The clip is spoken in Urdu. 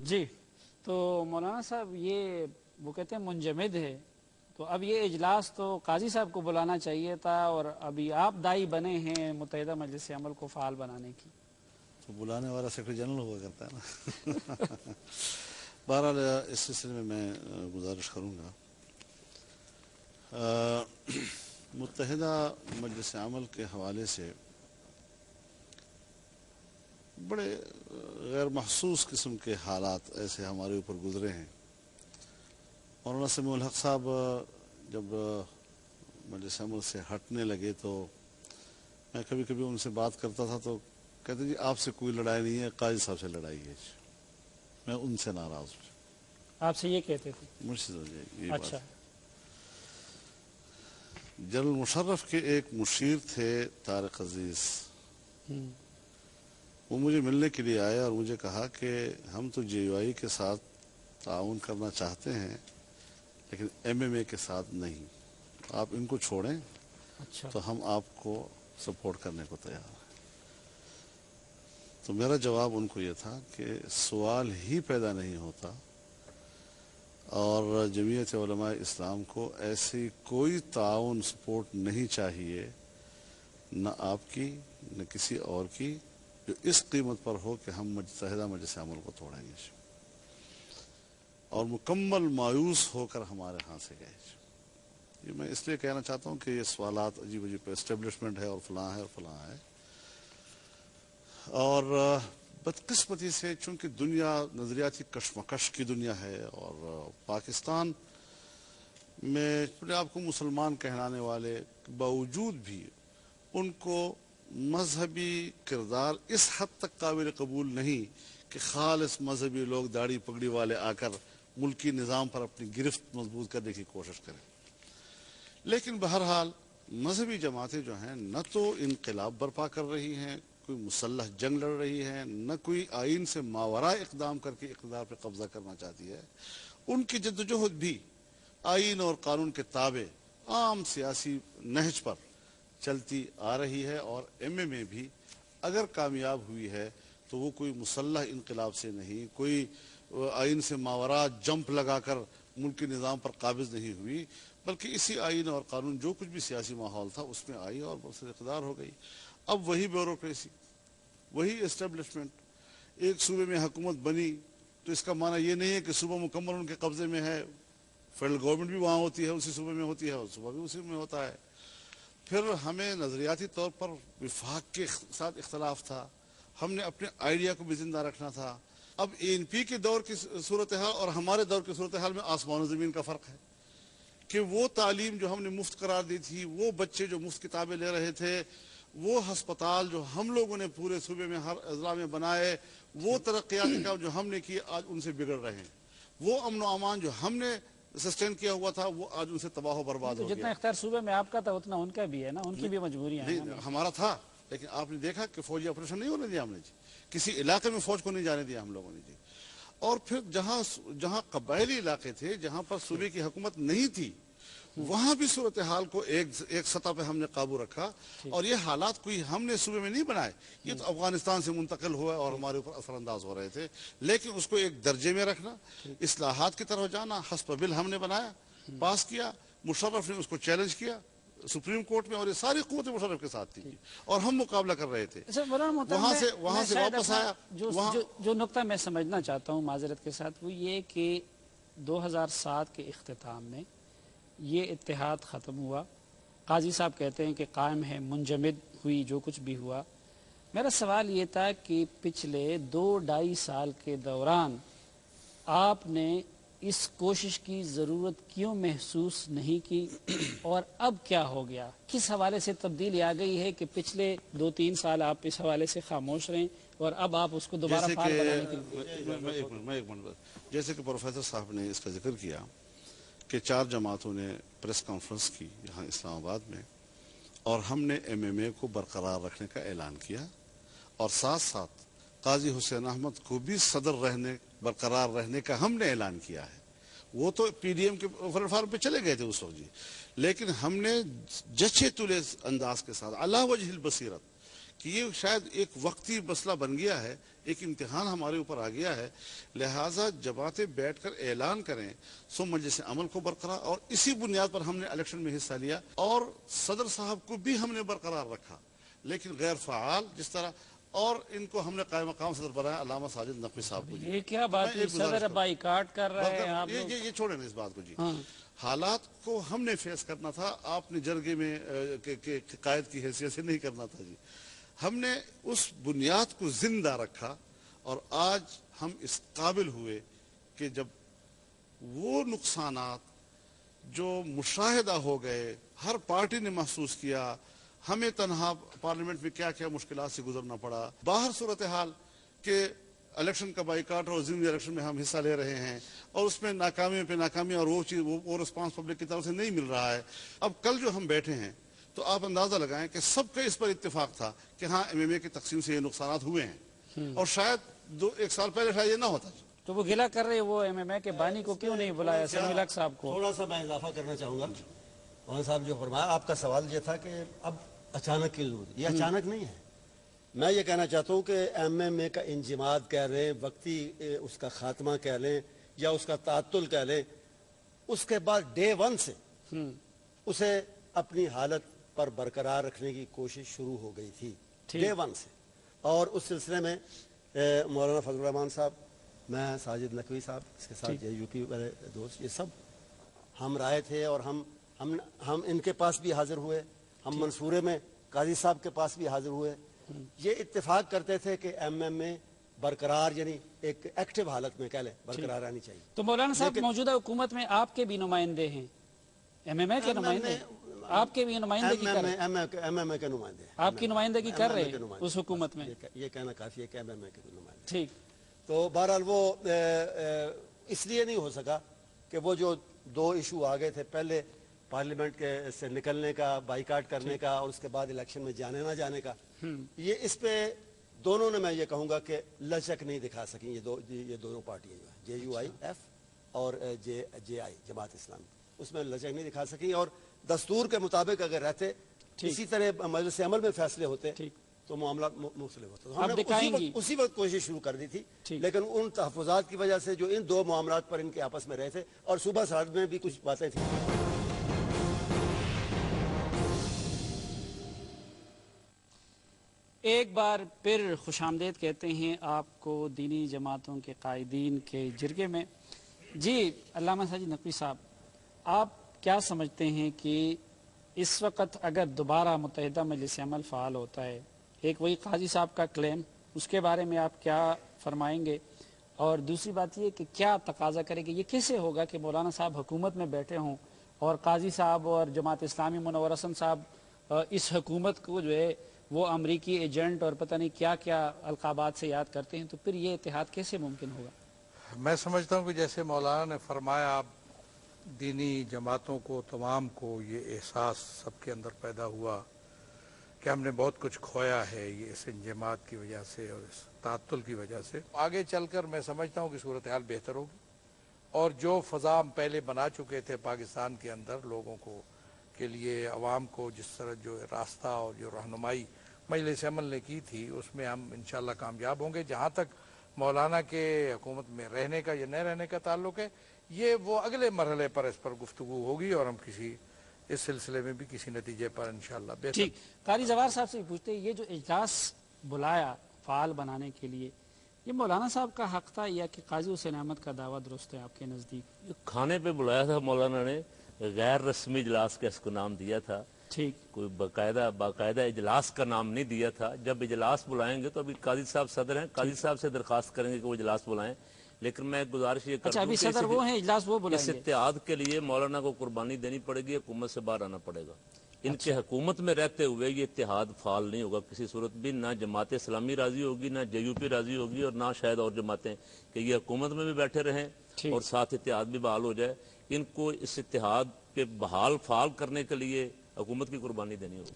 جی تو مولانا صاحب یہ وہ کہتے ہیں منجمد ہے، تو اب یہ اجلاس تو قاضی صاحب کو بلانا چاہیے تھا، اور ابھی آپ دائی بنے ہیں متحدہ مجلس عمل کو فعال بنانے کی. تو بلانے والا سیکرٹری جنرل ہوا کرتا ہے نا. بہرحال اس سلسلے میں گزارش کروں گا. متحدہ مجلس عمل کے حوالے سے بڑے غیر محسوس قسم کے حالات ایسے ہمارے اوپر گزرے ہیں. مولانا سمیع الحق صاحب جب مجلس عمل سے ہٹنے لگے تو میں کبھی کبھی ان سے بات کرتا تھا تو کہتے جی آپ سے کوئی لڑائی نہیں ہے، قاضی صاحب سے لڑائی ہے. میں ان سے ناراض ہوں. آپ سے یہ کہتے تھے؟ مجھ سے یہی اچھا. بات. جنرل مشرف کے ایک مشیر تھے طارق عزیز، وہ مجھے ملنے کے لیے آئے اور مجھے کہا کہ ہم تو جے یو آئی کے ساتھ تعاون کرنا چاہتے ہیں لیکن ایم ایم اے کے ساتھ نہیں، آپ ان کو چھوڑیں اچھا. تو ہم آپ کو سپورٹ کرنے کو تیار ہیں. تو میرا جواب ان کو یہ تھا کہ سوال ہی پیدا نہیں ہوتا، اور جمعیت علماء اسلام کو ایسی کوئی تعاون سپورٹ نہیں چاہیے، نہ آپ کی نہ کسی اور کی، جو اس قیمت پر ہو کہ ہم متحدہ مجلس عمل کو توڑیں گے. اور مکمل مایوس ہو کر ہمارے ہاں سے گئے. یہ میں اس لیے کہنا چاہتا ہوں کہ یہ سوالات عجیب عجیب اسٹیبلشمنٹ ہے اور فلاں ہے اور فلاں ہے. اور بدقسمتی سے چونکہ دنیا نظریاتی کشمکش کی دنیا ہے، اور پاکستان میں اپنے آپ کو مسلمان کہلانے والے باوجود بھی ان کو مذہبی کردار اس حد تک قابل قبول نہیں کہ خالص مذہبی لوگ داڑھی پگڑی والے آ کر ملکی نظام پر اپنی گرفت مضبوط کرنے کی کوشش کریں. لیکن بہرحال مذہبی جماعتیں جو ہیں نہ تو انقلاب برپا کر رہی ہیں، کوئی مسلح جنگ لڑ رہی ہے، نہ کوئی آئین سے ماورا اقدام کر کے اقتدار پہ قبضہ کرنا چاہتی ہے. ان کی جدوجہد بھی آئین اور قانون کے تابع عام سیاسی نہج پر چلتی آ رہی ہے. اور ایم ایم اے بھی اگر کامیاب ہوئی ہے تو وہ کوئی مسلح انقلاب سے نہیں، کوئی آئین سے ماورا جمپ لگا کر ملکی نظام پر قابض نہیں ہوئی، بلکہ اسی آئین اور قانون جو کچھ بھی سیاسی ماحول تھا اس میں آئی اور برسر اقتدار ہو گئی. اب وہی بیوروکریسی، وہی اسٹیبلشمنٹ. ایک صوبے میں حکومت بنی تو اس کا معنی یہ نہیں ہے کہ صوبہ مکمل ان کے قبضے میں ہے. فیڈرل گورنمنٹ بھی وہاں ہوتی ہے، اسی صوبے میں ہوتی ہے، اور صوبہ بھی اسی میں ہوتا ہے. پھر ہمیں نظریاتی طور پر وفاق کے ساتھ اختلاف تھا، ہم نے اپنے آئیڈیا کو بھی زندہ رکھنا تھا. اب اے این پی کے دور کی صورتحال اور ہمارے دور کی صورتحال میں آسمان و زمین کا فرق ہے کہ وہ تعلیم جو ہم نے مفت قرار دی تھی، وہ بچے جو مفت کتابیں لے رہے تھے، وہ ہسپتال جو ہم لوگوں نے پورے صوبے میں ہر اضلاع میں بنائے، وہ ترقیاتی کام جو ہم نے کیے آج ان سے بگڑ رہے ہیں. وہ امن و امان جو ہم نے سسٹین کیا ہوا تھا وہ آج ان سے تباہ و برباد ہو گیا. جتنا اختیار صوبے میں آپ کا تھا اتنا ان کا بھی ہے نا، ان کی بھی مجبوریاں ہیں. نہیں ہمارا تھا، لیکن آپ نے دیکھا کہ فوجی آپریشن نہیں ہونے دیا ہم نے جی. کسی علاقے میں فوج کو نہیں جانے دیا ہم لوگوں نے جی. اور پھر جہاں قبائلی علاقے تھے، جہاں پر صوبے کی حکومت نہیں تھی، وہاں بھی صورتحال کو ایک سطح پہ ہم نے قابو رکھا. اور یہ حالات کوئی ہم نے صوبے میں نہیں بنائے، یہ تو افغانستان سے منتقل ہوا اور ہمارے اوپر اثر انداز ہو رہے تھے. لیکن اس کو ایک درجے میں رکھنا، اصلاحات کی طرف جانا، حسب بل ہم نے بنایا، پاس کیا. مشرف نے اس کو چیلنج کیا سپریم کورٹ میں، اور یہ ساری قوتیں مشرف کے ساتھ تھی اور ہم مقابلہ کر رہے تھے. وہاں سے واپس آیا. جو نقطہ میں سمجھنا چاہتا ہوں معذرت کے ساتھ وہ یہ کہ 2007 کے اختتام میں یہ اتحاد ختم ہوا. قاضی صاحب کہتے ہیں کہ قائم ہے، منجمد ہوئی جو کچھ بھی ہوا. میرا سوال یہ تھا کہ پچھلے 2-2.5 سال کے دوران آپ نے اس کوشش کی ضرورت کیوں محسوس نہیں کی، اور اب کیا ہو گیا؟ کس حوالے سے تبدیلی آ گئی ہے کہ پچھلے 2-3 سال آپ اس حوالے سے خاموش رہیں اور اب آپ اس کو دوبارہ فعال بنانے کے لیے؟ میں ایک منٹ، جیسے کہ پروفیسر صاحب نے اس کا ذکر کیا کہ 4 جماعتوں نے پریس کانفرنس کی یہاں اسلام آباد میں، اور ہم نے ایم ایم اے کو برقرار رکھنے کا اعلان کیا، اور ساتھ ساتھ قاضی حسین احمد کو بھی صدر برقرار رہنے کا ہم نے اعلان کیا ہے. وہ تو پی ڈی ایم کے پلیٹفارم پہ چلے گئے تھے اس وقت جی، لیکن ہم نے جچے تلے انداز کے ساتھ علی وجہ البصیرت کہ یہ شاید ایک وقتی مسئلہ بن گیا ہے، ایک امتحان ہمارے اوپر آ گیا ہے، لہٰذا جماعتیں بیٹھ کر اعلان کریں سو مجلس عمل کو برقرار، اور اسی بنیاد پر ہم نے الیکشن میں حصہ لیا، اور صدر صاحب کو بھی ہم نے برقرار رکھا لیکن غیر فعال جس طرح، اور ان کو ہم نے قائم مقام صدر بنایا علامہ ساجد نقوی صاحب کو. یہ کیا بات ہے، صدر بائیکاٹ کر رہا ہے آپ لوگ؟ یہ چھوڑیں نا اس بات کو جی. حالات کو ہم نے فیس کرنا تھا، آپ نے جرگے میں قائد کی حیثیت سے نہیں کرنا تھا جی. ہم نے اس بنیاد کو زندہ رکھا، اور آج ہم اس قابل ہوئے کہ جب وہ نقصانات جو مشاہدہ ہو گئے، ہر پارٹی نے محسوس کیا، ہمیں تنہا پارلیمنٹ میں کیا کیا مشکلات سے گزرنا پڑا، باہر صورتحال کہ الیکشن کا بائیکاٹ اور ضمنی الیکشن میں ہم حصہ لے رہے ہیں، اور اس میں ناکامی پہ ناکامی، اور وہ رسپانس پبلک کی طرف سے نہیں مل رہا ہے. اب کل جو ہم بیٹھے ہیں تو آپ اندازہ لگائیں کہ سب کا اس پر اتفاق تھا کہ ہاں ایم ایم اے کی تقسیم سے یہ نقصانات ہوئے ہیں، اور شاید ایک سال پہلے شاید یہ نہ ہوتا. تو وہ گلہ کر رہے وہ ایم ایم اے کے بانی کو کیوں نہیں بلایا سمیع الحق صاحب کو؟ تھوڑا سا میں اضافہ کرنا چاہوں گا. مولانا صاحب جو فرمایا، آپ کا سوال یہ تھا کہ اب اچانک کی ضرورت، یہ اچانک نہیں ہے. میں یہ کہنا چاہتا ہوں کہ ایم ایم اے کا انجماد کہہ لیں، وقتی اس کا خاتمہ کہہ لیں، یا اس کا تعطل کہہ لیں، اس کے بعد ڈے ون سے اسے اپنی حالت پر برقرار رکھنے کی کوشش شروع ہو گئی تھی، ڈے ون سے. اور اس سلسلے میں مولانا فضل الرحمان صاحب، میں ساجد نقوی صاحب، اس کے ساتھ یو پی والے دوست، یہ سب ہم رائے تھے، اور ہم ان کے پاس بھی حاضر ہوئے، ہم منصورے میں قاضی صاحب کے پاس بھی حاضر ہوئے. یہ اتفاق کرتے تھے کہ ایم ایم اے برقرار، یعنی ایک ایکٹیو حالت میں کہہ لیں برقرار آنی چاہیے. تو مولانا صاحب موجودہ حکومت میں آپ کے بھی نمائندے ہیں، ایم ایم اے کے نمائندے، آپ کے بھی نمائندگی کر رہے ہیں؟ ایم ایم اے کے نمائندے آپ کی نمائندگی کر رہے ہیں اس حکومت میں؟ یہ کہنا کافی ہے کہ ایم ایم اے کے نمائندے. ٹھیک. تو بہرحال وہ اس لیے نہیں ہو سکا کہ وہ جو دو ایشو آ گئے تھے، پہلے پارلیمنٹ کے سے نکلنے کا، بائیکاٹ کرنے کا، اور اس کے بعد الیکشن میں جانے نہ جانے کا، یہ اس پہ دونوں نے، میں یہ کہوں گا کہ لچک نہیں دکھا سکیں. یہ دونوں پارٹیاں جو ہیں، جے یو آئی ایف اور جے آئی جماعت اسلامی، اس میں لچک نہیں دکھا سکیں. اور دستور کے مطابق اگر رہتے، اسی طرح مجلس عمل میں فیصلے ہوتے تو معاملات مختلف ہوتا. ہم نے اسی وقت کوشش شروع کر دی تھی، لیکن ان تحفظات کی وجہ سے جو ان دو معاملات پر ان کے آپس میں رہے تھے، اور صوبہ سرحد میں بھی کچھ باتیں تھیں. ایک بار پھر خوش آمدید کہتے ہیں آپ کو دینی جماعتوں کے قائدین کے جرگے میں. جی علامہ ساجد نقوی صاحب، آپ کیا سمجھتے ہیں کہ اس وقت اگر دوبارہ متحدہ مجلس عمل فعال ہوتا ہے، ایک وہی قاضی صاحب کا کلیم، اس کے بارے میں آپ کیا فرمائیں گے؟ اور دوسری بات یہ کہ کیا تقاضا کرے گی، یہ کیسے ہوگا کہ مولانا صاحب حکومت میں بیٹھے ہوں اور قاضی صاحب اور جماعت اسلامی منور حسن صاحب اس حکومت کو جو ہے وہ امریکی ایجنٹ اور پتہ نہیں کیا کیا القابات سے یاد کرتے ہیں، تو پھر یہ اتحاد کیسے ممکن ہوگا؟ میں سمجھتا ہوں کہ جیسے مولانا نے فرمایا، دینی جماعتوں کو، تمام کو یہ احساس سب کے اندر پیدا ہوا کہ ہم نے بہت کچھ کھویا ہے یہ اس انجماد کی وجہ سے اور اس تعطل کی وجہ سے. آگے چل کر میں سمجھتا ہوں کہ صورتحال بہتر ہوگی، اور جو فضا ہم پہلے بنا چکے تھے پاکستان کے اندر لوگوں کو کے لیے، عوام کو جس طرح جو راستہ اور جو رہنمائی مجلس عمل نے کی تھی، اس میں ہم انشاءاللہ کامیاب ہوں گے. جہاں تک مولانا کے حکومت میں رہنے کا یا نہ رہنے کا تعلق ہے، یہ وہ اگلے مرحلے پر اس پر گفتگو ہوگی، اور ہم اس سلسلے میں بھی کسی نتیجے پر انشاءاللہ بہتر. ٹھیک. قاری زوار صاحب سے پوچھتے ہیں، یہ جو اجلاس بلایا فعال بنانے کے لیے، یہ مولانا صاحب کا حق تھا یا کہ قاضی حسین احمد کا دعویٰ درست ہے آپ کے نزدیک؟ کھانے پہ بلایا تھا مولانا نے، غیر رسمی اجلاس کا اس کو نام دیا تھا. ٹھیک. کوئی باقاعدہ اجلاس کا نام نہیں دیا تھا. جب اجلاس بلائیں گے تو ابھی قاضی صاحب صدر ہیں، قاضی صاحب سے درخواست کریں گے کہ وہ اجلاس بلائیں. لیکن میں گزارش یہ کرتا ہوں کہ صدر وہ ہیں، اجلاس وہ بلائیں اس گے. اتحاد کے لیے مولانا کو قربانی دینی پڑے گی، حکومت سے باہر آنا پڑے گا. ان کے حکومت میں رہتے ہوئے یہ اتحاد فعال نہیں ہوگا کسی صورت بھی. نہ جماعت اسلامی راضی ہوگی، نہ جے یو پی راضی ہوگی، اور نہ شاید اور جماعتیں کہ یہ حکومت میں بھی بیٹھے رہیں اور ساتھ اتحاد بھی بحال ہو جائے. ان کو اس اتحاد کے بحال فعال کرنے کے لیے حکومت کی قربانی دینی ہوگی.